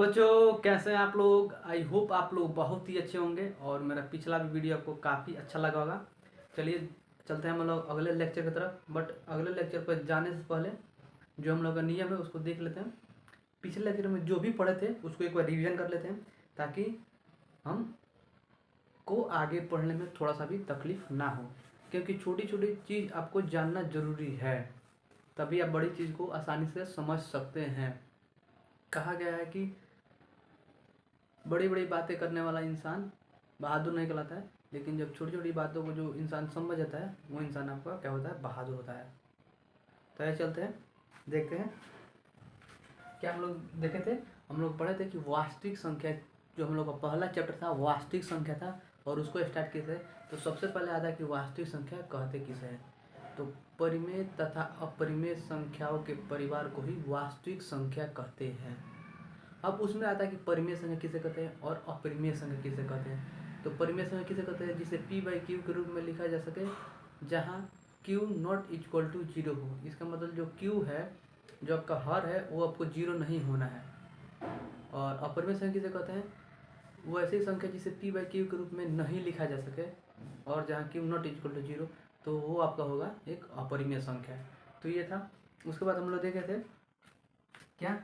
बच्चों, कैसे हैं आप लोग। आई होप आप लोग बहुत ही अच्छे होंगे और मेरा पिछला भी वीडियो आपको काफ़ी अच्छा लगा होगा। चलिए चलते हैं हम लोग अगले लेक्चर की तरफ। बट अगले लेक्चर पर जाने से पहले जो हम लोग का नियम है उसको देख लेते हैं। पिछले लेक्चर में जो भी पढ़े थे उसको एक बार रिवीजन कर लेते हैं ताकि हम को आगे पढ़ने में थोड़ा सा भी तकलीफ ना हो, क्योंकि छोटी छोटी चीज़ आपको जानना ज़रूरी है, तभी आप बड़ी चीज़ को आसानी से समझ सकते हैं। कहा गया है कि बड़ी बड़ी बातें करने वाला इंसान बहादुर नहीं कहलाता है, लेकिन जब छोटी छोटी बातों को जो इंसान समझ जाता है वो इंसान आपका क्या होता है, बहादुर होता है। तो ये चलते हैं, देखते हैं क्या हम लोग देखे थे। हम लोग पढ़े थे कि वास्तविक संख्या, जो हम लोग का पहला चैप्टर था वास्तविक संख्या था, और उसको स्टार्ट किए थे। तो सबसे पहले आता है कि वास्तविक संख्या कहते किसे हैं। तो परिमेय तथा अपरिमेय संख्याओं के परिवार को ही वास्तविक संख्या कहते हैं। अब उसमें आता है कि परिमेय संख्या किसे कहते हैं और अपरिमेय संख्या किसे कहते हैं। तो परिमेय संख्या किसे कहते हैं, जिसे p/q के रूप में लिखा जा सके, जहाँ q नॉट इक्वल टू 0 हो। इसका मतलब जो q है, जो आपका हर है, वो आपको 0 नहीं होना है। और अपरिमेय संख्या किसे कहते हैं, वो ऐसी संख्या जिसे p/q के रूप में नहीं लिखा जा सके, और जहाँ q नॉट इक्वल टू 0, तो वो आपका होगा एक अपरिमेय संख्या। तो ये था। उसके बाद हम लोग देखे थे क्या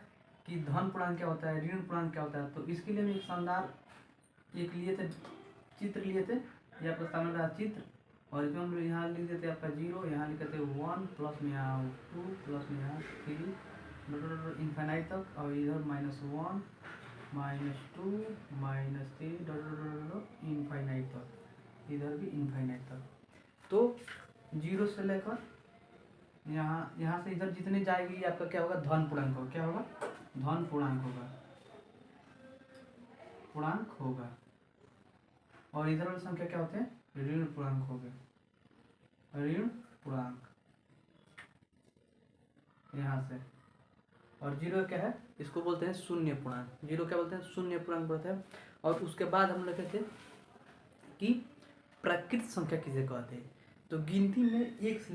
कि धन पूर्णांक क्या होता है, ऋण पूर्णांक क्या होता है। तो इसके लिए हम एक शानदार एक लिए थे, चित्र लिए थे। ये आपका सामने रहा चित्र, और इसमें हम लोग यहाँ लिख देते आपका 0, यहाँ लिख देते 1, प्लस में यहाँ 2, प्लस में यहाँ 3, इन्फाइनाइट तक, और इधर -1, -2, -3, इन्फाइनाइट तक, इधर भी इन्फाइनाइट तक। तो 0 से लेकर यहाँ से इधर जितने जाएगी ये आपका क्या होगा, धन पूर्णांक होगा। क्या होगा, धन पूर्णांक होगा, पूर्णांक होगा। और इधर वाली संख्या क्या होते हैं, ऋण पूर्णांक हो गए, ऋण पूर्णांक यहाँ से। और 0 क्या है, इसको बोलते हैं शून्य पूर्णांक। 0 क्या बोलते हैं, शून्य पूर्णांक बोलते हैं। और उसके बाद हम लोग कहते हैं कि प्राकृत संख्या किसे कहते हैं। तो गिनती में एक से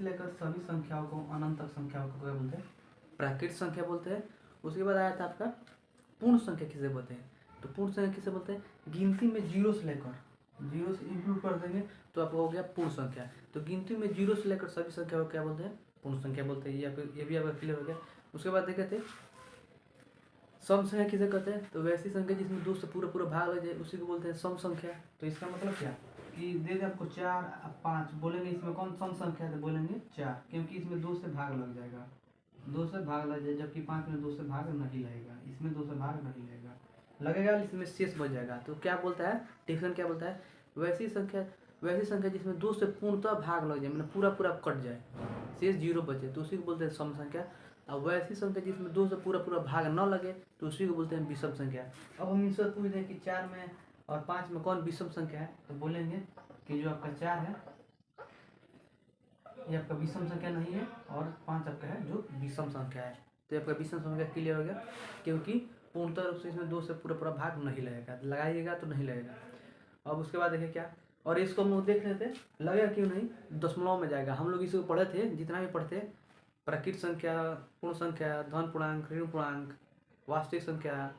लेकर सभी संख्याओं को, अनंत तक संख्याओं को क्या बोलते हैं, प्राकृत संख्या बोलते हैं। उसके बाद आया था आपका पूर्ण संख्या किसे बोलते हैं। तो पूर्ण संख्या किसे बोलते हैं, गिनती में 0 से लेकर, 0 से इंक्लूड कर देंगे तो आपको हो गया पूर्ण संख्या। तो गिनती में 0 से लेकर सभी संख्या को क्या बोलते हैं, पूर्ण संख्या बोलते हैं। ये भी आपका क्लियर हो गया। उसके बाद देखे थे सम संख्या किसे कहते हैं। तो वैसी संख्या जिसमें 2 से पूरा पूरा भाग लग जाए उसी को बोलते हैं सम संख्या। तो इसका मतलब क्या कि दे दे आपको 4, 5 बोलेंगे, इसमें कौन सम संख्या है, बोलेंगे 4, क्योंकि इसमें 2 से भाग लग जाएगा, 2 से भाग लग जाए, जबकि 5 में 2 से भाग नहीं लगेगा, इसमें 2 से भाग नहीं लगेगा, इसमें शेष बच जाएगा। तो क्या बोलता है डिफिनेशन, क्या बोलता है, वैसी संख्या जिसमें 2 से पूर्णतः भाग लग जाए, मतलब पूरा पूरा कट जाए, शेष 0 बचे, तो उसी को बोलते हैं सम संख्या। अब वैसी संख्या जिसमें 2 से पूरा पूरा भाग न लगे तो उसी को बोलते हैं विषम संख्या। अब हम इनसे पूछ दें कि 4 में और 5 में कौन विषम संख्या है, तो बोलेंगे कि जो आपका 4 है ये आपका विषम संख्या नहीं है, और 5 आपका है जो विषम संख्या है। तो आपका विषम संख्या क्लियर हो गया, क्योंकि पूर्णतः रूप से इसमें 2 से पूरा पूरा भाग नहीं लगेगा, लगाइएगा तो नहीं लगेगा। अब उसके बाद देखिए क्या, और इसको हम लोग देख रहे थे लगेगा क्यों नहीं, दशमलव में जाएगा। हम लोग इसको पढ़े थे, जितना भी पढ़ते, प्राकृत संख्या, पूर्ण संख्या, धन पूर्णांक, ऋण पूर्णांक, वास्तविक संख्या,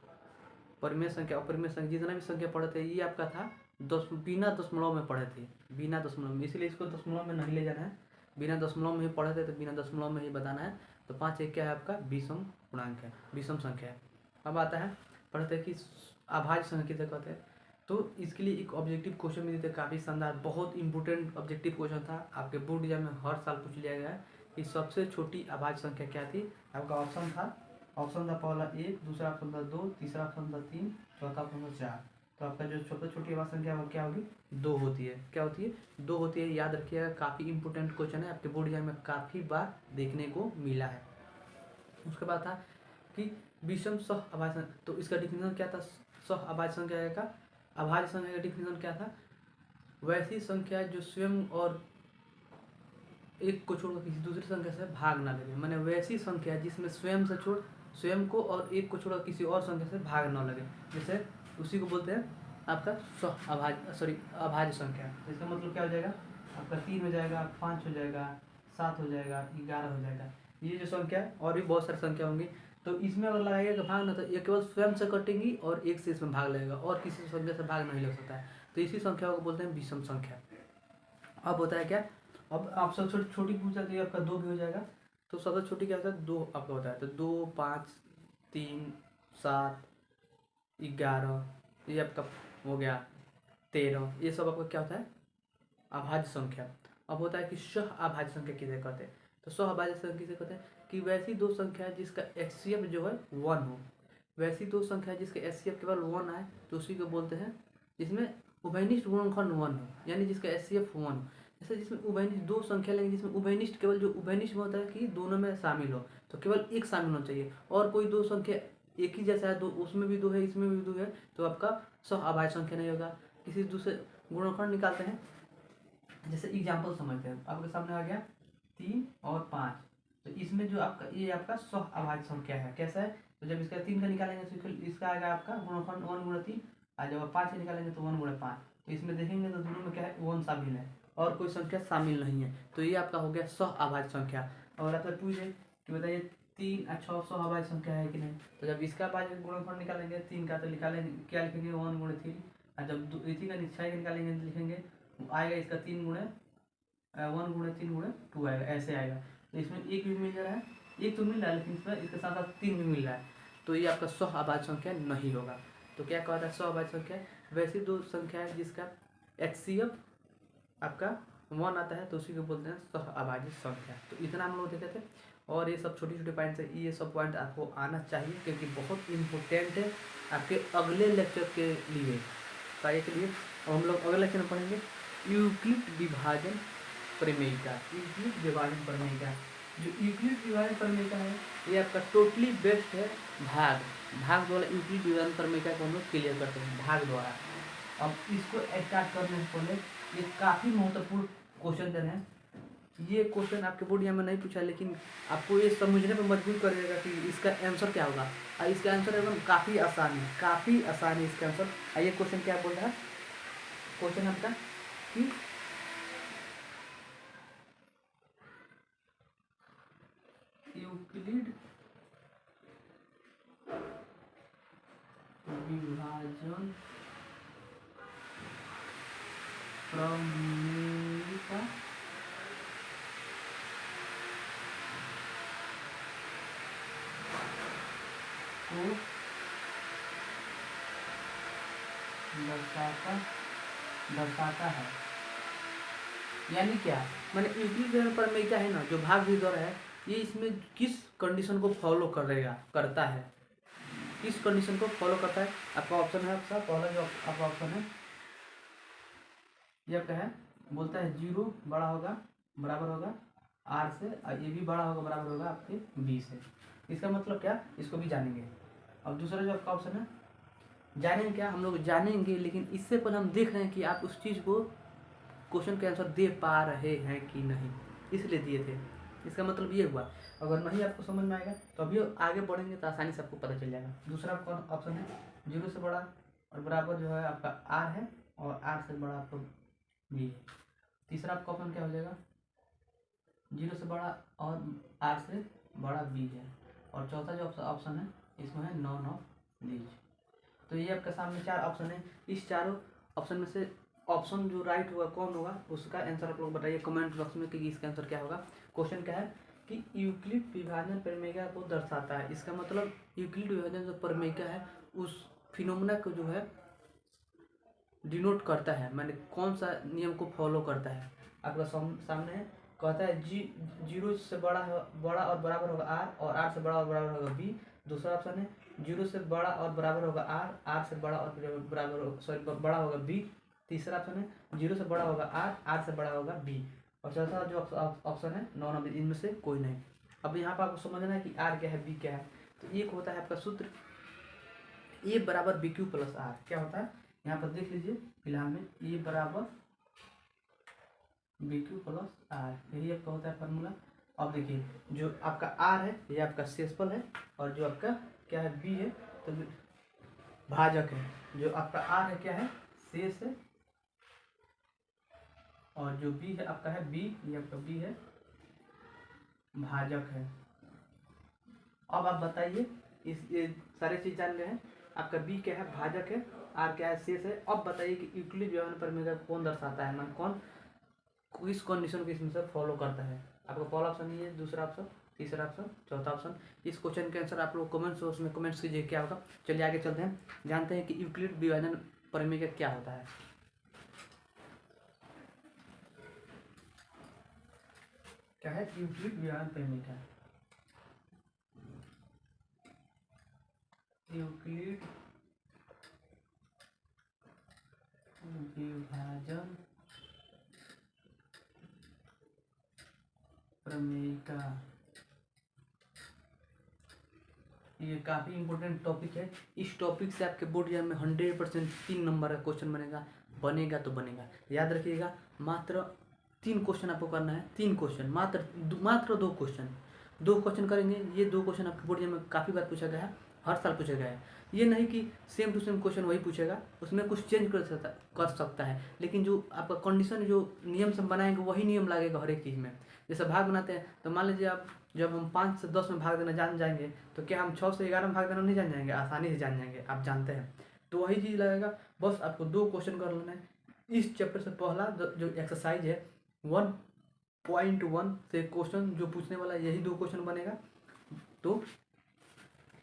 परिमेय संख्या, अपरिमेय संख्या, जितना भी संख्या पढ़े थे ये आपका था बिना दशमलव में पढ़े थे, बिना दशमलव में। इसलिए इसको दशमलव में नहीं ले जाना है, बिना दशमलव में ही पढ़े थे, तो बिना दशमलव में ही बताना है। तो 5 एक क्या है आपका, विषम पूर्णांक है, विषम संख्या है। अब आता है, पढ़ते हैं कि अभाज्य संख्या किसे कहते हैं। तो इसके लिए एक ऑब्जेक्टिव क्वेश्चन मिले थे, काफ़ी शानदार, बहुत इंपॉर्टेंट ऑब्जेक्टिव क्वेश्चन था, आपके बोर्ड एग्जाम में हर साल पूछ लिया गया है कि सबसे छोटी अभाज्य संख्या क्या थी। आपका ऑप्शन था पहला 1, दूसरा ऑप्शन था 2, तीसरा ऑप्शन था 3, चौथा ऑप्शन था 4। तो आपका जो सबसे छोटी अभाज्य संख्या वो क्या होगी, 2 होती है। क्या होती है, 2 होती है। याद रखिएगा, काफ़ी इंपॉर्टेंट क्वेश्चन है, आपके बोर्ड एग्जाम में काफ़ी बार देखने को मिला है। उसके बाद था कि विषम सह अभाज्य संख्या। तो इसका डिफिनेशन क्या था, सह अभाज्य संख्या का, अभाज्य संख्या का डिफिनेशन क्या था, वैसी संख्या जो स्वयं और एक को छोड़कर किसी दूसरी संख्या से भाग ना लगे। माने वैसी संख्या जिसमें स्वयं को और एक को छोड़कर किसी और संख्या से भाग न लगे, जैसे उसी को बोलते हैं आपका अभाज्य संख्या। इसका मतलब क्या हो जाएगा, आपका 3 हो जाएगा, 5 हो जाएगा, 7 हो जाएगा, 11 हो जाएगा। ये जो संख्या और भी बहुत सारी संख्या होंगी, तो इसमें अगर लगाइएगा भाग ना, तो ये केवल स्वयं से कटेंगी और एक से इसमें भाग लगेगा, और किसी संख्या से भाग नहीं लग सकता है। तो इसी संख्या को बोलते हैं विषम संख्या। अब होता है क्या, अब आप सब छोटी पूछ जाती है, आपका 2 भी हो जाएगा। तो सबसे छोटी क्या होता है, 2 आपका होता है। तो 2, 5, 3, 7, 11, ये आपका हो गया 13, ये सब आपका क्या होता है, अभाज्य संख्या। अब होता है कि सह अभाज्य संख्या किसे कहते हैं। तो सह अभाज्य संख्या किसे कहते हैं कि वैसी दो संख्या जिसका एचसीएफ जो है 1 हो, वैसी दो संख्या जिसका एचसीएफ केवल 1 आए तो उसी को बोलते हैं, जिसमें उभयनिष्ठ गुणनखंड 1 हो, यानी जिसका एचसीएफ 1 हो। जैसे जिसमें उभयनिष्ठ दो संख्या लेंगे, जिसमें उभयनिष्ठ केवल जो उभयनिष्ठ में होता है कि दोनों में शामिल हो, तो केवल एक शामिल होना चाहिए। और कोई दो संख्या एक ही जैसा है, दो उसमें भी 2 है इसमें भी 2 है, तो आपका सह अभाज्य संख्या नहीं होगा। किसी दूसरे गुणनखंड निकालते हैं, जैसे एग्जाम्पल समझते हैं, आपके सामने आ गया 3 और 5, तो इसमें जो आपका ये आपका सह अभाज्य संख्या है, कैसा है, तो जब इसका 3 का निकालेंगे तो इसका आएगा आपका गुणनखंड 1 गुणा 3, और जब 5 का निकालेंगे तो 1 गुणा 5। तो इसमें देखेंगे तो दोनों में क्या है, 1 शामिल है और कोई संख्या शामिल नहीं है, तो ये आपका हो गया सह अभाज्य संख्या। और आपसे पूछे कि बताइए 3 और 6 सह अभाज्य संख्या है कि नहीं, तो जब इसका गुणनखंड निकालेंगे 3 का, तो निकालेंगे क्या लिखेंगे 1 गुणा 3, और जब इसी का 6 का निकालेंगे तो लिखेंगे आएगा इसका 3 गुणे 1 गुणे 3 गुणे 2 आएगा, ऐसे आएगा। तो इसमें एक भी मिल रहा है, एक तो मिल रहा है, लेकिन इसमें इसके साथ साथ 3 भी मिल रहा है, तो ये आपका सह अभाज्य संख्या नहीं होगा। तो क्या कहता है सह अभाज्य संख्या, वैसी दो संख्या है जिसका एचसीएफ आपका 1 आता है, तो उसी को बोलते हैं सह अभाज्य संख्या। तो इतना हम लोग देखे थे, और ये सब छोटी छोटी पॉइंट्स है, ये सब पॉइंट आपको आना चाहिए क्योंकि बहुत इम्पोर्टेंट है आपके अगले लेक्चर के लिए, कार्य के लिए। अब हम लोग अगले लेक्चर में पढ़ेंगे यूक्लिड विभाजन प्रमेयिका। यूक्लिड विभाजन प्रमेयिका, जो यूक्लिड विभाजन प्रमेयिका है ये आपका टोटली बेस्ड है भाग द्वारा। यूक्लिड विभाजन प्रमेयिका को हम लोग क्लियर करते हैं भाग द्वारा। अब इसको स्टार्ट करने से पहले ये काफ़ी महत्वपूर्ण क्वेश्चन दे रहे हैं। ये क्वेश्चन आपके बोर्ड में नहीं पूछा, लेकिन आपको ये समझने पर मजबूर करेगा कि इसका आंसर क्या होगा। और इसका आंसर एकदम काफ़ी आसान है, काफ़ी आसान है इसका आंसर। आइए क्वेश्चन क्या बोल रहा है, क्वेश्चन आपका कि यूक्लिड विभाजन प्रमेयिका को दर्शाता है। यानी क्या, मैंने यूक्लिड विभाजन प्रमेयिका है ना, जो भाग विधर है, ये इसमें किस कंडीशन को फॉलो करता है, किस कंडीशन को फॉलो करता है। आपका ऑप्शन है, आपका पहला जो आपका ऑप्शन है ये क्या है, बोलता है 0 बड़ा होगा बराबर होगा r से, और ये भी बड़ा होगा बराबर होगा आपके b से। इसका मतलब क्या, इसको भी जानेंगे। अब दूसरा जो आपका ऑप्शन है, जानेंगे क्या, हम लोग जानेंगे, लेकिन इससे पहले हम देख रहे हैं कि आप उस चीज़ को क्वेश्चन के आंसर दे पा रहे हैं कि नहीं, इसलिए दिए थे। इसका मतलब ये हुआ, अगर नहीं आपको समझ में आएगा तो अभी आगे बढ़ेंगे तो आसानी से आपको पता चल जाएगा। दूसरा आपका ऑप्शन है 0 से बड़ा और बराबर जो है आपका r है, और r से बड़ा आपका b है। तीसरा आपका ऑप्शन क्या हो जाएगा, 0 से बड़ा और r से बड़ा b है। और चौथा जो ऑप्शन है इसमें है नॉन ऑफ दीज। तो ये आपके सामने 4 ऑप्शन है, इस चारों ऑप्शन में से ऑप्शन जो राइट होगा कौन होगा, उसका आंसर आप लोग बताइए कमेंट बॉक्स में कि इसका आंसर क्या होगा। क्वेश्चन क्या है कि यूक्लिड विभाजन प्रमेयिका को दर्शाता है। इसका मतलब यूक्लिड विभाजन जो प्रमेयिका है उस फिनोमेना को जो है डिनोट करता है, मैंने कौन सा नियम को फॉलो करता है। आपका सामने है, कहता है 0 से बड़ा और बराबर होगा r, और r से बड़ा और बराबर होगा b। दूसरा ऑप्शन है 0 से बड़ा और बराबर होगा r से बड़ा और बड़ा होगा b। तीसरा ऑप्शन है 0 से बड़ा होगा r से बड़ा होगा b। और चौथा जो ऑप्शन है नॉन ऑफ, इनमें से कोई नहीं। अब यहाँ पर आपको समझना है कि r क्या है b क्या है। तो एक होता है आपका सूत्र a बराबर bq प्लस r, क्या होता है यहाँ पर देख लीजिए फिलहाल में, a बराबर bq प्लस r, यही आपका होता है फार्मूला। अब देखिए जो आपका r है ये आपका शेषफल है, और जो आपका क्या है b है तो भाजक है। जो आपका r है क्या है, शेष है, और जो b है आपका है b, ये आपका b है भाजक है। अब आप बताइए, ये सारे चीज़ जान गए हैं। आपका बी क्या है, भाजक है, आर क्या है, शेष है। अब बताइए कि यूक्लिड व्यवहार प्रमेय कौन दर्शाता है, मतलब कौन किस कंडीशन को इसमें से फॉलो करता है। आपका पहला ऑप्शन ये है, दूसरा ऑप्शन, तीसरा ऑप्शन, चौथा ऑप्शन। इस क्वेश्चन के आंसर आप लोग कमेंट्स बॉक्स में कमेंट्स कीजिए क्या होगा। चलिए आगे चलते हैं, जानते हैं कि यूक्लिड विभाजन प्रमेय का क्या होता है। क्या है यूक्लिड विभाजन प्रमेय का? यूक्लिड विभाजन प्रमेय का ये काफ़ी इंपॉर्टेंट टॉपिक है। इस टॉपिक से आपके बोर्ड एग्जाम में 100% 3 नंबर का क्वेश्चन बनेगा तो बनेगा। याद रखिएगा, मात्र 3 क्वेश्चन आपको करना है, 3 क्वेश्चन, मात्र 2 क्वेश्चन करेंगे। ये 2 क्वेश्चन आपके बोर्ड एग्जाम में काफ़ी बार पूछा गया है, हर साल पूछा गया है। ये नहीं कि सेम टू सेम क्वेश्चन वही पूछेगा, उसमें कुछ चेंज कर सकता है, लेकिन जो आपका कंडीशन जो नियम से बनाएंगे वही नियम लगेगा हर एक चीज़ में। जैसे भाग बनाते हैं तो मान लीजिए आप, जब हम 5 से 10 में भाग देना जान जाएंगे तो क्या हम 6 से 11 में भाग देना नहीं जान जाएंगे? आसानी से जान जाएंगे, आप जानते हैं। तो वही चीज़ लगेगा, बस आपको 2 क्वेश्चन कर लेना है। इस चैप्टर से पहला जो एक्सरसाइज है 1.1 से क्वेश्चन जो पूछने वाला है, यही 2 क्वेश्चन बनेगा। तो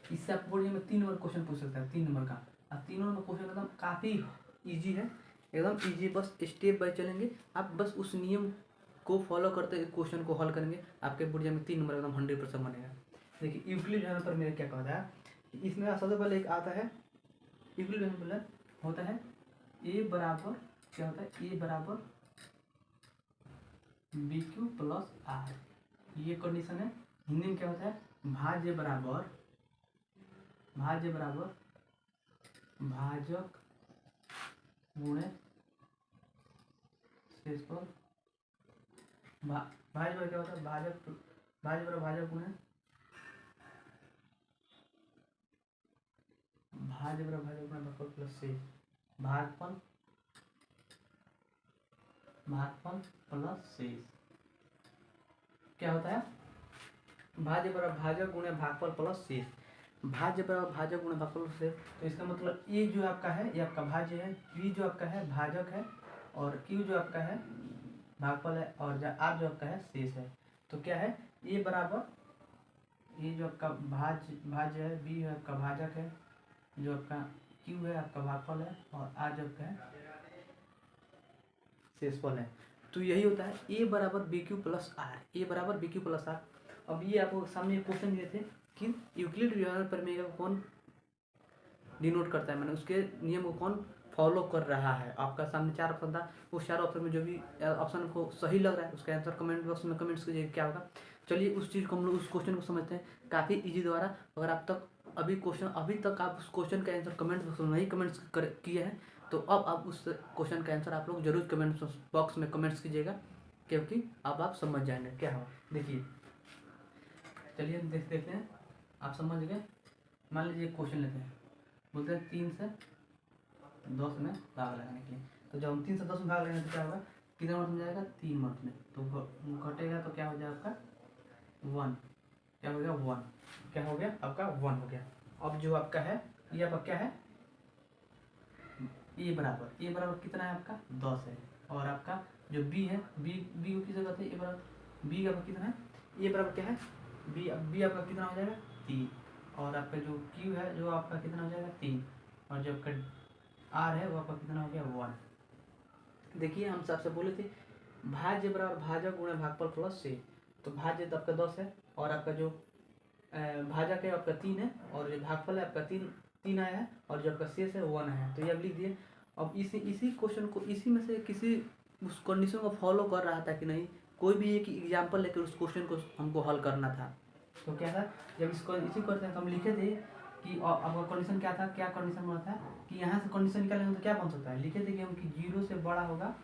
इससे आप बोर्ड में 3 नंबर क्वेश्चन पूछ सकते हैं, 3 नंबर का। और 3 नंबर क्वेश्चन एकदम काफ़ी ईजी है, एकदम ईजी, बस स्टेप बाय चलेंगे। आप बस उस नियम को फॉलो करते क्वेश्चन को हल करेंगे, आपके बोर्ड में 3 नंबर एकदम 100% बनेगा। देखिए यूक्लिड विभाजन पर मेरा क्या कहता है, इसमें सबसे पहले एक आता है यूक्लिड विभाजन पहले होता है ए बराबर, क्या होता है, ए बराबर बी क्यू प्लस आर। ये कंडीशन है। हिंदी में क्या होता है, भाज्य बराबर भाजक गुणे शेषफल। भाज्य बराबर क्या होता है, भाज्य बराबर भाजक गुणे भागफल प्लस शेष, भागफल प्लस शेष। क्या होता है, भाज्य बराबर भाजक गुणे भागफल प्लस शेष। भाज्य बराबर भाजक गुणे भागफल प्लस शेष, तो इसका मतलब ये जो आपका है ये आपका भाज्य है, बी जो आपका है भाजक है, और क्यू जो आपका है भागफल है, और आर जो आपका है शेष है। तो क्या है, ए बराबर, ये जो आपका भाज्य है, बी है आपका भाजक है, जो आपका क्यू है आपका भागफल है, और आर जो आपका है शेषफल है। तो यही होता है ए बराबर बी क्यू प्लस आर, ए बराबर बी क्यू प्लस आर। अब ये आपको सामने क्वेश्चन दिए थे कि यूक्लिड विभाजन प्रमेय को कौन डिनोट करता है, मैंने उसके नियम को कौन फॉलो कर रहा है। आपका सामने 4 ऑप्शन था, उस 4 ऑप्शन में जो भी ऑप्शन को सही लग रहा है उसका आंसर कमेंट बॉक्स में कमेंट्स कीजिए क्या होगा। चलिए उस चीज़ को हम लोग उस क्वेश्चन को समझते हैं काफ़ी ईजी द्वारा। अगर आप अभी तक आप उस क्वेश्चन का आंसर कमेंट बॉक्स में नहीं कमेंट्स किए हैं, तो अब आप उस क्वेश्चन का आंसर आप लोग जरूर कमेंट बॉक्स में कमेंट्स कीजिएगा, क्योंकि अब आप समझ जाएंगे क्या हो। देखिए, चलिए देखते हैं, आप समझ गए। मान लीजिए क्वेश्चन लेते हैं, बोलते हैं 3 से 10 में भाग लगाने के लिए। तो जब हम 3 से 10 में भाग लगाएंगे तो क्या होगा, कितने मिनट में जाएगा, 3 मिनट में। तो घटेगा तो क्या हो जाएगा आपका 1, क्या हो गया 1, क्या हो गया आपका 1 हो गया। अब जो आपका है ये आपका क्या है, ए बराबर कितना है आपका 10 है, और आपका जो बी है, बी को किस जगह है, ए बराबर बी आपका कितना है, ए बराबर क्या है, बी आपका कितना हो जाएगा 3, और आपका जो क्यू है जो आपका कितना हो जाएगा 3, और जो आपका आर है वो आपका कितना हो गया 1। देखिए हम सबसे बोले थे भाज्य बराबर भाजक गुणे भागफल प्लस शेष। तो भाज्य तो आपका 10 है, और आपका जो भाजक है आपका 3 है, और जो भागफल है आपका 3 आया है, और जो आपका शेष है 1 आया है। तो ये अब लिख दिए। अब इसी क्वेश्चन को इसी में से किसी उस कंडीशन को फॉलो कर रहा था कि नहीं, कोई भी एक एग्जाम्पल लेकर उस क्वेश्चन को हमको हल करना था। तो क्या था, जब इसको इसी क्वेश्चन हम लिखे थे कि आपका कंडीशन क्या था, क्या कंडीशन बना था कि यहाँ से कंडीशन निकालेंगे तो क्या बन सकता है, लिखे थे कि हम कि 0 से बड़ा होगा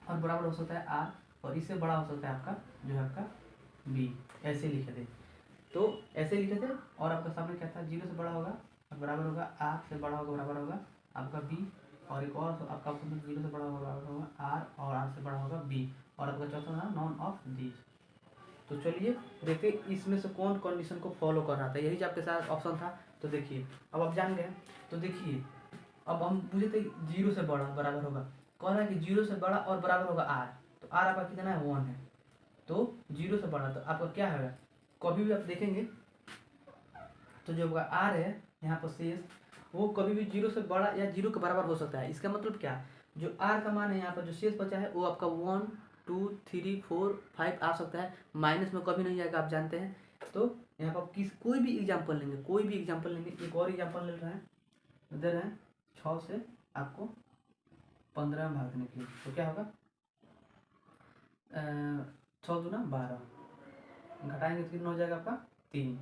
और बराबर हो सकता है आर, और इससे बड़ा हो सकता है आपका जो है आपका बी, ऐसे लिखे थे। तो ऐसे लिखे थे, और आपका सामने क्या था, 0 से बड़ा होगा और बराबर होगा आर, से बड़ा होगा बराबर होगा आपका बी, और एक और आपका ऑप्शन 0 से बड़ा होगा बराबर होगा आर, और आर से बड़ा होगा बी, और आपका चौथा था नॉन ऑफ दीज। तो चलिए देखते इसमें से कौन कंडीशन को फॉलो कर रहा था, यही जो आपके साथ ऑप्शन था। तो देखिए अब आप जान गए। तो देखिए अब हम पूछे थे 0 से बड़ा बराबर होगा, कह रहा है कि 0 से बड़ा और बराबर होगा आर। तो आर आपका कितना है 1 है। तो 0 से बड़ा तो आपका क्या है, कभी भी आप देखेंगे तो जो आपका आर है यहाँ पर शेष, वो कभी भी 0 से बड़ा या 0 के बराबर हो सकता है। इसका मतलब क्या, जो आर का मान है यहाँ पर जो शेष बचा है वो आपका 1 2 3 4 5 आ सकता है, माइनस में कभी नहीं आएगा, आप जानते हैं। तो यहाँ पर कोई भी एग्जाम्पल लेंगे, कोई भी एग्जाम्पल लेंगे, एक और एग्जाम्पल ले रहे हैं, दे रहे हैं 6 से आपको 15 में भागने के लिए। तो क्या होगा 6 दूना 12, घटाएंगे तो कितना हो जाएगा आपका 3।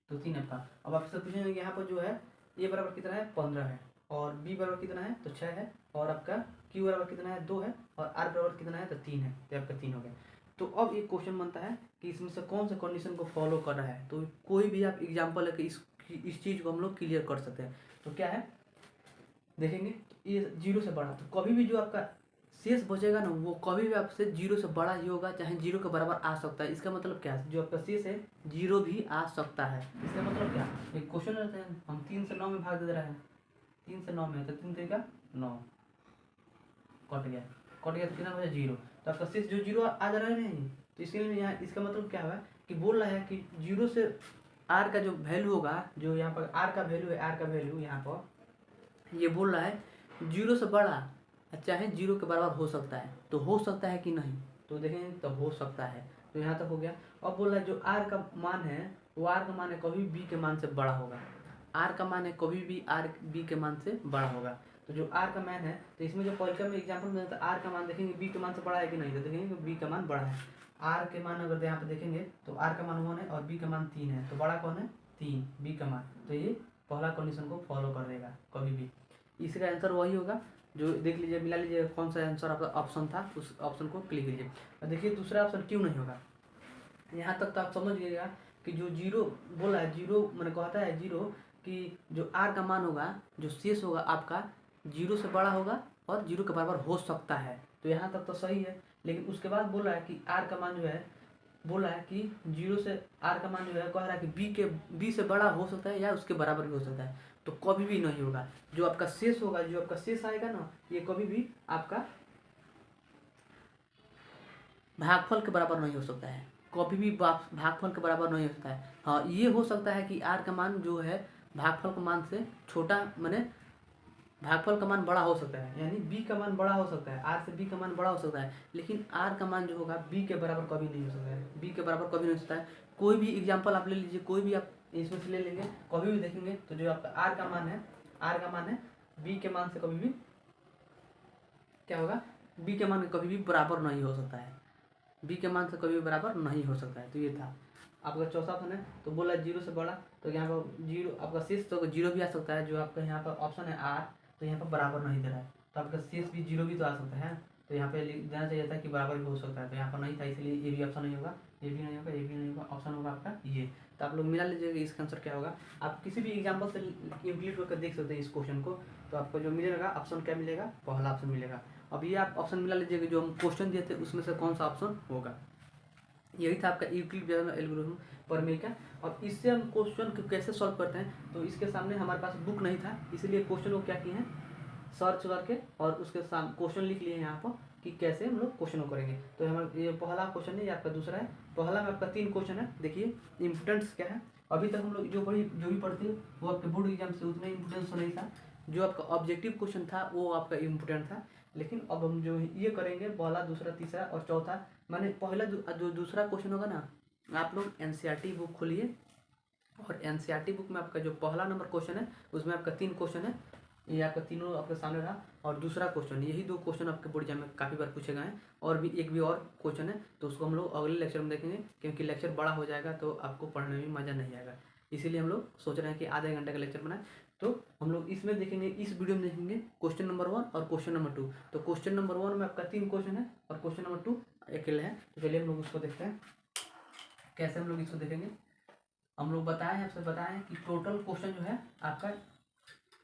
तो 3 आपका। अब आपसे पूछेंगे यहाँ पर जो है ए बराबर कितना है 15 है, और बी बराबर कितना है तो 6 है, और आपका क्यू बराबर कितना है 2 है, और आर बराबर कितना है तो 3 है। तो आपका 3 हो गया। तो अब एक क्वेश्चन बनता है कि इसमें से कौन सा कंडीशन को फॉलो कर रहा है। तो कोई भी आप एग्जाम्पल है कि इस चीज़ को हम लोग क्लियर कर सकते हैं। तो क्या है देखेंगे, ये 0 से बड़ा, तो कभी भी जो आपका शेष बचेगा ना वो कभी भी आपसे 0 से बड़ा ही होगा, चाहे 0 के बराबर आ सकता है। इसका मतलब क्या है, जो आपका शेष है 0 भी आ सकता है। इसका मतलब क्या, एक क्वेश्चन रहता है, हम 3 से 9 में भाग दे रहे हैं, 3 से 9 में, तो 3 तरीका 9 कट गया, कट गया तो कितना बचा 0। तो आपका शेष जो 0 आ जा रहा है नहीं, तो इसके लिए यहाँ इसका मतलब क्या है कि बोल रहा है कि 0 से आर का जो वैल्यू होगा, जो यहाँ पर आर का वैल्यू है, आर का वैल्यू यहाँ पर ये बोल रहा है 0 से बड़ा चाहे 0 के बराबर हो सकता है। तो हो सकता है कि नहीं, तो देखेंगे तो हो सकता है। तो यहाँ तक हो गया। अब बोल रहा है जो आर का मान है वो आर का मान है कभी बी के मान से बड़ा होगा, आर का मान है कभी भी आर बी के मान से बड़ा होगा। तो जो आर का मान है, तो इसमें जो पॉलिका में एग्जाम्पल में तो आर का मान देखेंगे बी के मान से बड़ा है कि नहीं, तो देखेंगे कि बी का मान बड़ा है। आर के मान अगर यहाँ पे देखेंगे तो आर का मान 1 है और बी का मान 3 है, तो बड़ा कौन है 3, बी का मान। तो ये पहला कंडीशन को फॉलो कर देगा कभी भी। इसका आंसर वही होगा, जो देख लीजिए मिला लीजिए कौन सा आंसर आपका ऑप्शन था, उस ऑप्शन को क्लिक कीजिए। और देखिए दूसरा ऑप्शन क्यों नहीं होगा, यहाँ तक तो आप समझ गइएगा कि जो 0 बोला है, 0 मैंने कहता है 0 कि जो आर का मान होगा, जो शेष होगा आपका 0 से बड़ा होगा और 0 के बराबर हो सकता है। तो यहाँ तक तो सही है, लेकिन उसके बाद बोल रहा है कि आर का मान जो है, बोल रहा है कि 0 से आर का मान जो है कह रहा है कि बी से बड़ा हो सकता है या उसके बराबर भी हो सकता है। तो कभी भी नहीं होगा, जो आपका शेष होगा, जो आपका शेष आएगा ना, ये कभी भी आपका भागफल के बराबर नहीं हो सकता है, कभी भी भागफल के बराबर नहीं हो सकता है। हाँ ये हो सकता है कि आर का मान जो है भागफल के मान से छोटा, माने भागफल का मान बड़ा हो सकता है, यानी बी का मान बड़ा हो सकता है, आर से बी का मान बड़ा हो सकता है, लेकिन आर का मान जो होगा बी के बराबर कभी नहीं हो सकता है, बी के बराबर कभी नहीं हो सकता है। कोई भी एग्जाम्पल आप ले लीजिए, कोई भी आप इसमें से ले लेंगे, कभी भी देखेंगे तो जो आपका आर का मान है, आर का मान है बी के मान से कभी भी क्या होगा, बी के मान कभी भी बराबर नहीं हो सकता है, बी के मान से कभी भी बराबर नहीं हो सकता है। तो ये था आपका चौथा ऑप्शन है। तो बोला 0 से बड़ा, तो यहाँ पर 0 आपका शेष तो 0 भी आ सकता है, जो आपका यहाँ पर ऑप्शन है आर, तो यहाँ पर बराबर नहीं दे रहा है, तो आपका शेष भी 0 भी तो आ सकता है। तो यहाँ पे लिख देना चाहिए था कि बराबर भी हो सकता है, तो यहाँ पर नहीं था, इसलिए ये भी ऑप्शन नहीं होगा, ये भी नहीं होगा, ये भी नहीं होगा, ऑप्शन होगा आपका ये। तो आप लोग मिला लीजिएगा इसका आंसर क्या होगा। आप किसी भी एग्जाम्पल से इंक्लूड करके देख सकते हैं इस क्वेश्चन को। तो आपको जो मिलेगा ऑप्शन क्या मिलेगा, पहला ऑप्शन मिलेगा। अब ये आप ऑप्शन मिला लीजिएगा, जो हम क्वेश्चन दिए थे उसमें से कौन सा ऑप्शन होगा। यही था आपका यूक्लिड एल्गोरिथम प्रमेय का। और इससे हम क्वेश्चन को कैसे सॉल्व करते हैं, तो इसके सामने हमारे पास बुक नहीं था, इसलिए क्वेश्चन को क्या किए हैं सर्च करके और उसके सामने क्वेश्चन लिख लिए यहाँ पर कि कैसे हम लोग क्वेश्चन को करेंगे। तो हमारा ये पहला क्वेश्चन है, ये आपका दूसरा है। पहला में आपका 3 क्वेश्चन है। देखिए इम्पोर्टेंस क्या है, अभी तक हम लोग जो भी पढ़ते हैं वो आपके बोर्ड एग्जाम से उतना इम्पोर्टेंस नहीं था। जो आपका ऑब्जेक्टिव क्वेश्चन था वो आपका इम्पोर्टेंट था, लेकिन अब हम जो ये करेंगे पहला, दूसरा, तीसरा और चौथा, माने पहला जो दूसरा क्वेश्चन होगा ना, आप लोग एनसीईआरटी बुक खोलिए, और एनसीईआरटी बुक में आपका जो पहला नंबर क्वेश्चन है उसमें आपका 3 क्वेश्चन है, ये आपका तीनों आपके सामने रहा। और दूसरा क्वेश्चन, यही 2 क्वेश्चन आपके बोर्ड एग्जाम में काफ़ी बार पूछे गए हैं, और भी एक भी और क्वेश्चन है, तो उसको हम लोग अगले लेक्चर में देखेंगे, क्योंकि लेक्चर बड़ा हो जाएगा तो आपको पढ़ने में मज़ा नहीं आएगा। इसीलिए हम लोग सोच रहे हैं कि आधे घंटे का लेक्चर बनाए। तो हम लोग इसमें देखेंगे, इस वीडियो में देखेंगे क्वेश्चन नंबर 1 और क्वेश्चन नंबर 2। तो क्वेश्चन नंबर 1 में आपका 3 क्वेश्चन है और क्वेश्चन नंबर 2 अकेले है। तो चलिए हम लोग उसको देखते हैं कैसे हम लोग इसको देखेंगे। हम लोग बताएं, आपसे बताएं कि टोटल क्वेश्चन जो है आपका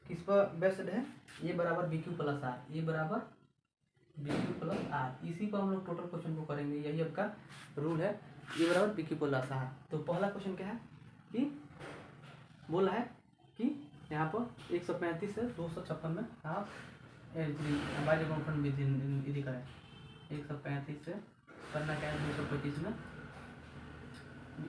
किस पर बेस्ड है, ए बराबर बी क्यू प्लस आर, ए बराबर बी क्यू प्लस आर, इसी को हम लोग टोटल क्वेश्चन को करेंगे, यही आपका रूल है, ए बराबर बी क्यू प्लस आर। तो पहला क्वेश्चन क्या है कि बोला है कि यहाँ पर 135 से 256 में आप बाई कॉन्फ्रेंट विधि करें। 135 से करना क्या है, 225 में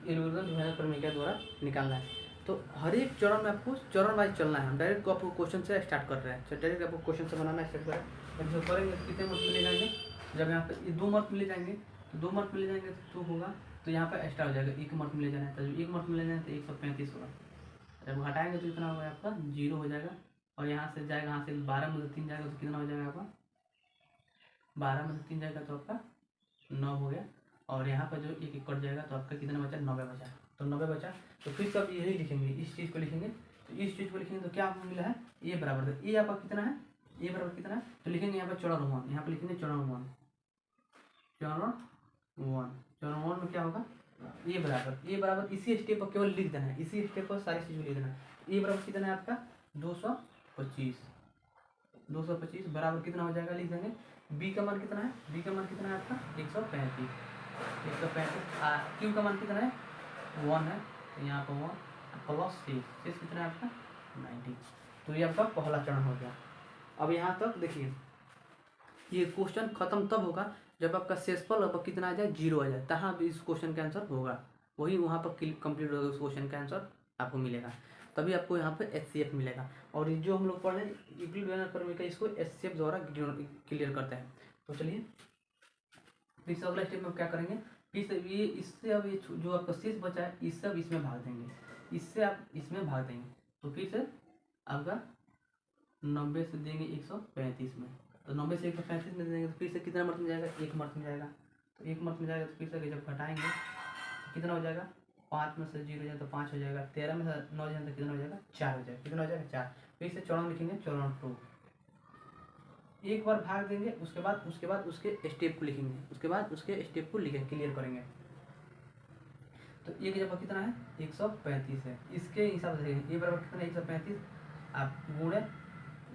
एल्गोरिथम डिवाइडर प्रमेय द्वारा निकालना है। तो हर एक चरण में आपको चरण वाइज चलना है। हम डायरेक्ट आपको क्वेश्चन से स्टार्ट कर रहे हैं, तो डायरेक्ट आपको क्वेश्चन से बनाना स्टार्ट कर रहे हैं। जब करेंगे तो कितने मार्क्स मिले जाएंगे, जब यहाँ पे 2 मार्क्स मिले जाएंगे तो 2 मार्क्स मिले जाएंगे तो होगा, तो यहाँ पर एक्स्ट्रा हो जाएगा, 1 मार्क्स मिले जाना है, तो 1 मार्क्स मिले जाए तो 135 होगा। जब घटाएंगे तो कितना होगा आपका 0 हो जाएगा, और यहाँ से जाएगा, यहाँ से 12 में से 3 जाएगा तो कितना हो जाएगा आपका 12 में से 3 जाएगा तो आपका 9 हो गया, और यहाँ पर जो एक कट जाएगा तो आपका कितना बचा 90 बचा। तो 90 बचा तो फिर सब यही लिखेंगे, इस चीज़ को लिखेंगे, तो इस चीज़ को लिखेंगे तो क्या आपको मिला है ए बराबर, तो ए आपका कितना है, ए बराबर कितना है, तो लिखेंगे यहाँ पर चरण 1, यहाँ पर लिखेंगे चरण 1, चरण 1 में क्या होगा ए बराबर इसी स्टेप पर केवल लिख देना है, इसी स्टेप पर सारी चीज़ लिख देना है। ए बराबर कितना है आपका 225 बराबर कितना हो जाएगा लिख देंगे, बी का मान कितना है, बी का मान कितना है आपका 135, क्यू का मान कितना है 1 है, तो यहाँ पर 1 प्लस शेष कितना है आपका 90। तो ये आपका पहला चरण हो गया। अब यहाँ तक देखिए, ये क्वेश्चन खत्म तब होगा जब आपका शेषफल अब कितना आ जाए 0 आ जाए, तहाँ इस क्वेश्चन का आंसर होगा, वही वहाँ पर कंप्लीट होगा, उस क्वेश्चन का आंसर आपको मिलेगा, तभी आपको यहाँ पर HCF मिलेगा। और ये जो हम लोग पढ़ रहे हैं यूक्लिड डिवाइडर प्रमेय का, इसको HCF द्वारा क्लियर करते हैं। तो चलिए फिर से अगला स्टेप में क्या करेंगे, फिर से ये इससे अब ये जो आपका शेष बचा है इससे अब इसमें भाग देंगे, इससे आप इसमें भाग देंगे, तो फिर से आपका 90 से देंगे 135 में, तो 90 से 135 में देंगे तो फिर से कितना मार्क्स में जाएगा, 1 मार्क्स में जाएगा, तो 1 मार्क्स में जाएगा तो फिर से जब घटाएंगे तो कितना हो जाएगा, 5 में से 0 जाए तो 5 हो जाएगा, 13 में से 9 जाए तो कितना हो जाएगा 4 हो जाएगा, कितना हो जाएगा 4। फिर से चरण लिखेंगे, चरण 2, एक बार भाग देंगे, उसके बाद उसके स्टेप को लिखेंगे, उसके बाद उसके स्टेप को लिखेंगे, क्लियर करेंगे। तो ए की जगह कितना है 135 है, इसके हिसाब से ए बराबर कितना है 135 आप गुणे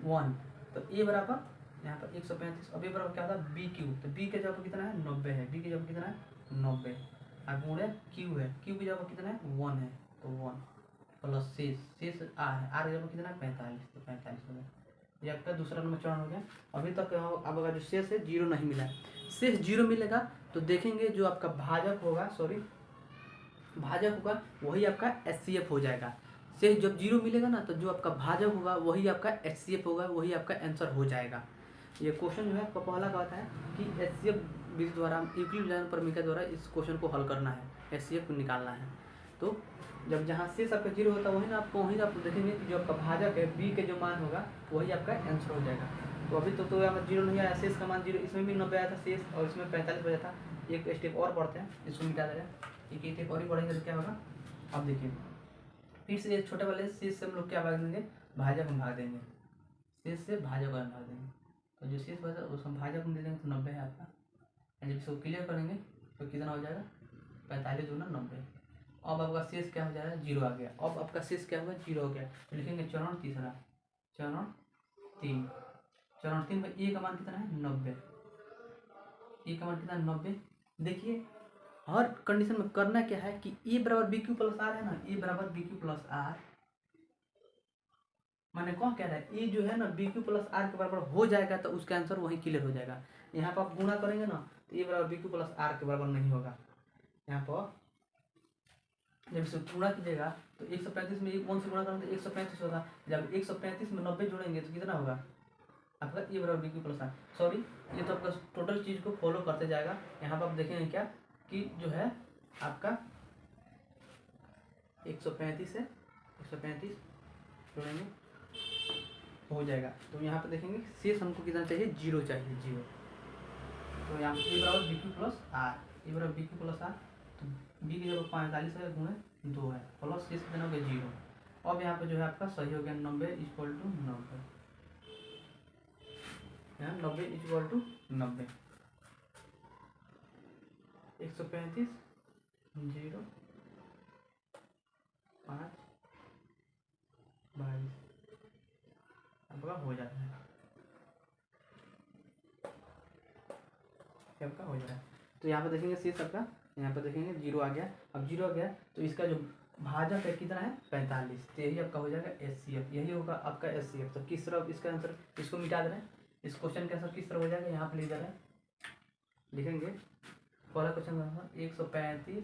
1, तो ए बराबर यहाँ पर 135, अब ए बराबर क्या होता है बी क्यू, तो बी के जगह कितना है 90 है, बी की जगह कितना है 90, और गुणे क्यू है, क्यू की जगह कितना है 1 है, तो 1 प्लस शेष आर है, आर की जगह कितना है 45, तो 45 हो गया। ये आपका दूसरा नंबर चरण हो गया। अभी तक अब अगर जो शेष है 0 नहीं मिला है, शेष 0 मिलेगा तो देखेंगे जो आपका भाजक होगा वही आपका HCF हो जाएगा। शेष जब 0 मिलेगा ना, तो जो आपका भाजक होगा वही आपका HCF होगा, वही आपका आंसर हो जाएगा। ये क्वेश्चन जो है आपका पहला कहता है कि HCF विधि द्वारा यूक्लिड डिवाइडर प्रमेय द्वारा इस क्वेश्चन को हल करना है, HCF को निकालना है। तो जब जहाँ शेष आपका 0 होता है वहीं आप देखेंगे कि जो आपका भाजक है बी के जो मान होगा वही आपका आंसर हो जाएगा। तो अभी तो यहाँ पर 0 नहीं आया, शेष का मान 0, इसमें भी 90 आया था शेष, और इसमें 45 बचा था। एक स्टेप और बढ़ते हैं, इसको मिटा देगा, एक स्टेप और ही बढ़ेंगे तो क्या होगा, अब देखिए फिर से छोटे वाले शेष से हम लोग क्या भाग देंगे, भाजक में भाग देंगे, शेष से भाजक में भाग देंगे, तो जो शेष बचा उसको भाजक में दे देंगे तो 90 है आपका। जब इसको क्लियर करेंगे तो कितना हो जाएगा 45 दूना 90। अब आपका शेष क्या हो जाएगा 0 आ गया, अब आपका शेष क्या होगा 0 हो गया, तो लिखेंगे चरण तीसरा, चरण 3 में ए का मान कितना है 90, ए का मान कितना है 90। देखिए हर कंडीशन में करना क्या है कि ए बराबर बी क्यू प्लस आर है ना, ए बराबर बी क्यू प्लस आर, मैंने कौन कह रहा है ए जो है ना बी क्यू प्लस आर के बराबर हो जाएगा तो उसका आंसर वहीं क्लियर हो जाएगा। यहाँ पर आप गुणा करेंगे ना तो ए बराबर बी क्यू प्लस आर के बराबर नहीं होगा, यहाँ पर जब इसे गुणा कीजिएगा तो 135 में 1 से गुणा करेंगे तो 135 होगा, जब 135 में 90 जोड़ेंगे तो कितना होगा आपका ए बराबर B Q plus R. Sorry, ये तो आपका टोटल चीज़ को फॉलो करते जाएगा। यहाँ पर आप देखेंगे क्या कि जो है आपका 135 है, 135 जोड़ेंगे हो जाएगा, तो यहाँ पे देखेंगे शेष हमको कितना चाहिए 0 चाहिए, 0। तो यहाँ ए बराबर बी क्यू प्लस आर, ए बराबर बी क्यू प्लस आर, तो बी की जगह 45 है गुणे 2 है, प्लस शेष कितना हो गया 0। अब यहाँ पे जो है आपका सही हो गया 90 इक्वल टू 90, यहाँ 90 इक्वल टू 90, 135 0 5 22 आपका हो जाता है। ये आपका हो जा रहा है। तो यहाँ पर देखेंगे शेष आपका, यहाँ पर देखेंगे 0 आ गया। अब 0 आ गया तो इसका जो भाजक है कितना है 45, तो यही आपका हो जाएगा HCF, यही होगा आपका HCF। तो किस तरह इसका आंसर, इसको मिटा दे रहे हैं, इस क्वेश्चन का आंसर किस तरह हो जाएगा यहाँ पर लिख दे रहे हैं, लिखेंगे पहला क्वेश्चन था 135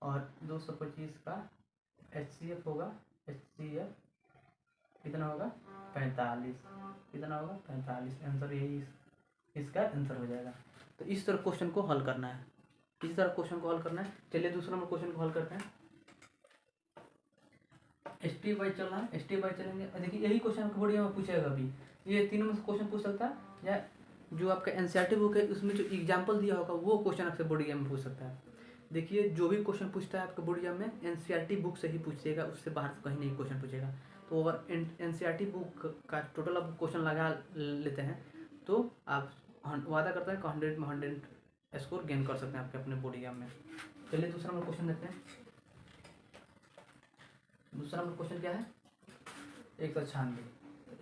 और 225 का HCF होगा, HCF कितना होगा 45, कितना होगा 45, आंसर यही इसका आंसर हो जाएगा। तो इस तरह क्वेश्चन को हल करना है, इस तरह क्वेश्चन को हल करना है। चलिए दूसरा नंबर क्वेश्चन को हल करते हैं। स्टेप वाइज चल रहा है, स्टेप वाइज चलेंगे। देखिए यही क्वेश्चन बोर्ड में पूछेगा अभी, ये तीनों में से क्वेश्चन पूछ सकता है, या जो आपका एनसीईआरटी बुक है उसमें जो एग्जाम्पल दिया होगा वो क्वेश्चन आपसे बोर्ड एग्जाम में पूछ सकता है। देखिए जो भी क्वेश्चन पूछता है आपका बोर्ड एग्जाम में एनसीईआरटी बुक से ही पूछेगा, उससे बाहर से कहीं नहीं क्वेश्चन पूछेगा। तो अगर एनसीईआरटी बुक का टोटल आप क्वेश्चन लगा लेते हैं तो आप वादा करते हैं कि 100 में 100 स्कोर गेन कर सकते हैं आपके अपने बोर्ड एग्जाम में। चलिए दूसरा नंबर क्वेश्चन देखते हैं। दूसरा नंबर क्वेश्चन क्या है 196।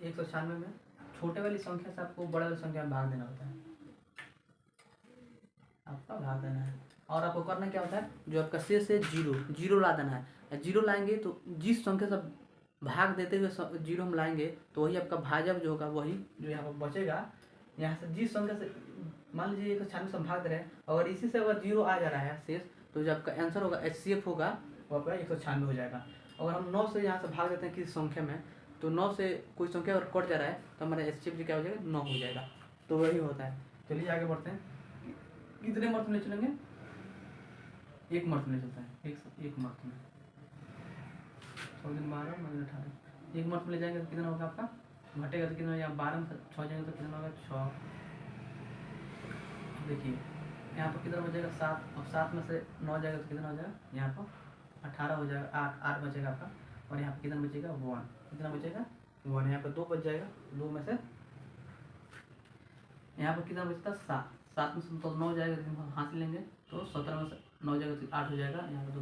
196 में छोटे वाली संख्या से आपको बड़े वाली संख्या में भाग देना होता है, आपका भाग देना है। और आपको करना क्या होता है, जो आपका शेष है 0 ला देना है। 0 लाएंगे तो जिस संख्या से भाग देते हुए 0 हम लाएंगे तो वही आपका भाजक जो होगा, वही जो यहाँ पर बचेगा, यहाँ से जिस संख्या से मान लीजिए 196 से भाग दे रहे हैं, अगर इसी से अगर 0 आ जा रहा है शेष, तो जो आपका आंसर होगा HCF होगा वो आपका 196 हो जाएगा। अगर हम 9 से यहाँ से भाग देते हैं किसी संख्या में, तो 9 से कोई संख्या अगर कट जा रहा है तो हमारा HCF क्या हो जाएगा 9 हो जाएगा। तो वही होता है। चलिए आगे बढ़ते हैं। कितने मर्थ में चलेंगे, एक मर्थ में चलता है, एक मर्थ में 12 18 एक मर्थ में ले जाएंगे तो कितना होगा आपका, घटेगा तो कितना, या 12 में 6 जाएंगे तो कितना होगा 6। देखिए यहाँ पर कितना बचेगा 7, अब 7 में से 9 जाएगा तो कितना हो जाएगा, यहाँ पर 18 हो जाएगा, 8 बचेगा आपका। और यहाँ पर कितना बचेगा 1, कितना बचेगा 1, यहाँ पर 2 बच जाएगा, 2 में से यहाँ पर कितना बचता है 7 में से तो 9 जाएगा तो हाथ लेंगे, तो 17 में से 9 जाएगा तो 8 हो जाएगा यहाँ पर 2,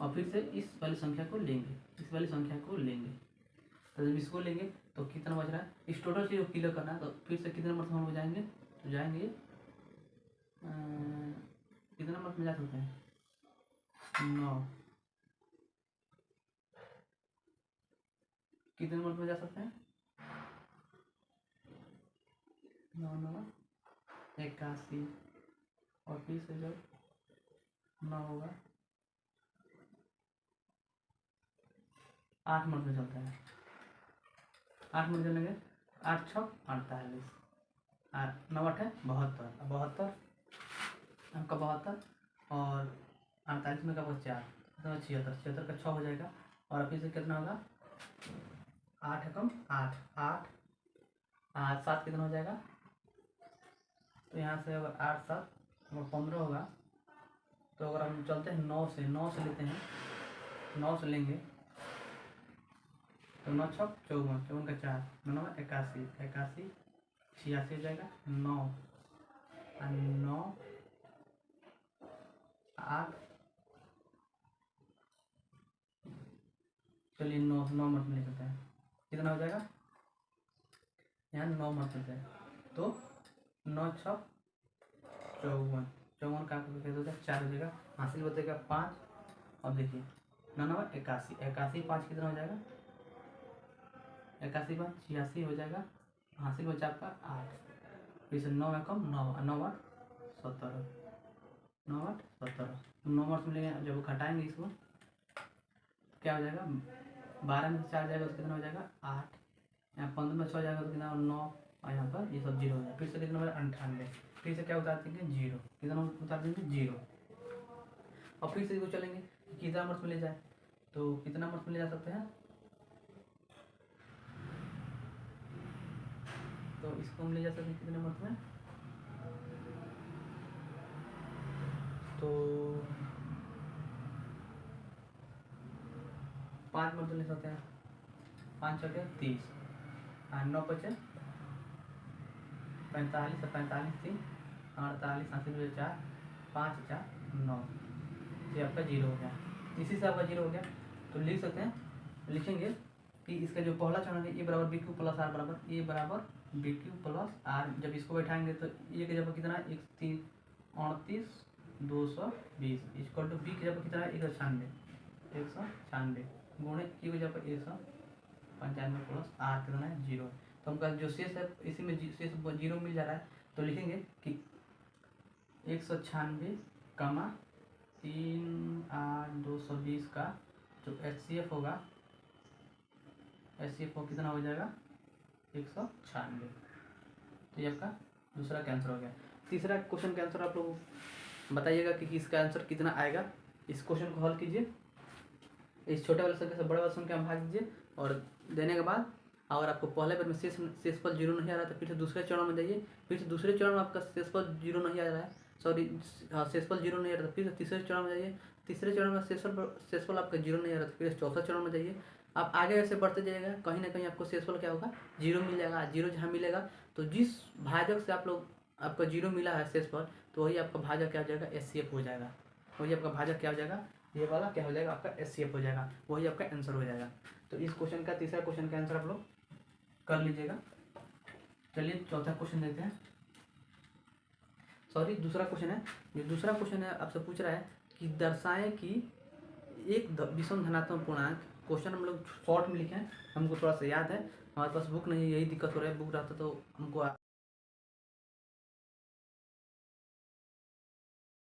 और फिर से इस वाली संख्या को लेंगे, इस वाली संख्या को लेंगे। तो जब इसको लेंगे तो कितना बच रहा है, इस टोटल चीज़ को क्लियर करना है। तो फिर से कितने नंबर हम हो जाएंगे, तो जाएंगे कितने नंबर में जा सकते हैं 9, कितने नंबर में जा सकते हैं 9 9 81, और फिर से जब 9 होगा 8 मिनट में चलता है, 8 मिनट चलेंगे, 8 6 48, 8 9 8 है 72, 72 आपका 72, और 48 में का 4 कितना 76, 76 का 6 हो जाएगा। और फिर से कितना होगा 8 कम 8 8 8 7 कितना हो जाएगा, तो यहाँ से अगर 8 7 15 होगा। तो अगर हम चलते हैं 9 से लेते हैं, 9 से लेंगे तो 9 6 54, 54 का 4 9 81, 81 86 हो जाएगा, 9 9 8, चलिए 9 मत में लेते हैं, कितना हो जाएगा यहाँ 9 मत में है, तो 9 6 54, 54 का कैसे होता है 4 हो जाएगा, हासिल बचेगा 5। अब देखिए 9 9 81, 81 5 कितना हो जाएगा 81 5 86 हो जाएगा, हासिल बचा आपका 8, फिर से 9 में कम 9 9 8 17, 9 8 17, 9 8 मिलेंगे। जब घटाएंगे इसको क्या हो जाएगा, 12 में से 4 जाएगा तो कितना हो जाएगा 8, यहाँ 15 में 6 जाएगा तो कितना 9, और यहाँ पर ये सब 0 हो जाएगा। फिर से कितना होगा 98, फिर से क्या उतार देंगे 0, कितना उतार देंगे 0, और फिर से इसको चलेंगे कितना मर्थ में ले जाए, तो कितना मर्थ में ले जा सकते हैं, तो इसको हम ले जा सकते हैं कितने मर्थ में, तो 5 मर्थ ले सकते हैं, 5 6 30, 9 5 45, 45 3 48 48 4 5 4 9, ये आपका 0 हो गया। इसी से आपका 0 हो गया, तो लिख सकते हैं, लिखेंगे कि इसका जो पहला चरण है ए बराबर BQ प्लस R बराबर A बराबर बी क्यू प्लस आर, जब इसको बैठाएंगे तो ये की जगह कितना है 138,220 इक्वल टू बी की जगह कितना है 196 गुणे क्यू की जगह 195 प्लस आर कितना है 0। तो हमका जो शेष है इसी में शेष 0 मिल जा रहा है, तो लिखेंगे कि 196 कमा 3,8,220 का जो HCF होगा, HCF को कितना हो जाएगा 196। तो ये आपका दूसरा का आंसर हो गया। तीसरा क्वेश्चन का आंसर आप लोग बताइएगा कि इसका आंसर कितना आएगा। इस क्वेश्चन को हल कीजिए, इस छोटे वाले संख्या से बड़े वाले संख्या में भाग दीजिए और देने के बाद अगर आपको पहले बार में शेषफल 0 नहीं आ रहा तो फिर से दूसरे चरण में जाइए, फिर से दूसरे चरण में आपका शेषफल 0 नहीं आ रहा है, सॉरी शेषफल 0 नहीं आ रहा तो फिर से तीसरे चरण में जाइए, तीसरे चरण में शेषफल आपका 0 नहीं आ रहा तो फिर चौथा चरण में जाइए। आप आगे ऐसे बढ़ते जाइएगा, कहीं ना कहीं आपको शेषफल क्या होगा 0 मिल जाएगा। 0 जहाँ मिलेगा तो जिस भाजक से आप लोग आपका 0 मिला है शेषफल, तो वही आपका भाजक क्या हो जाएगा HCF हो जाएगा, वही आपका भाजक क्या हो जाएगा, ये वाला क्या हो जाएगा आपका HCF हो जाएगा, वही आपका आंसर हो जाएगा। तो इस क्वेश्चन का तीसरा क्वेश्चन का आंसर आप लोग कर लीजिएगा। चलिए चौथा क्वेश्चन देखते हैं, सॉरी दूसरा क्वेश्चन है। जो दूसरा क्वेश्चन है आपसे पूछ रहा है कि दर्शाएं कि एक विषम धनात्मक पूर्णांक। क्वेश्चन हम लोग शॉर्ट में लिखे हैं, हमको थोड़ा सा याद है, हमारे पास बुक नहीं है, यही दिक्कत हो रहा है, बुक रहता तो हमको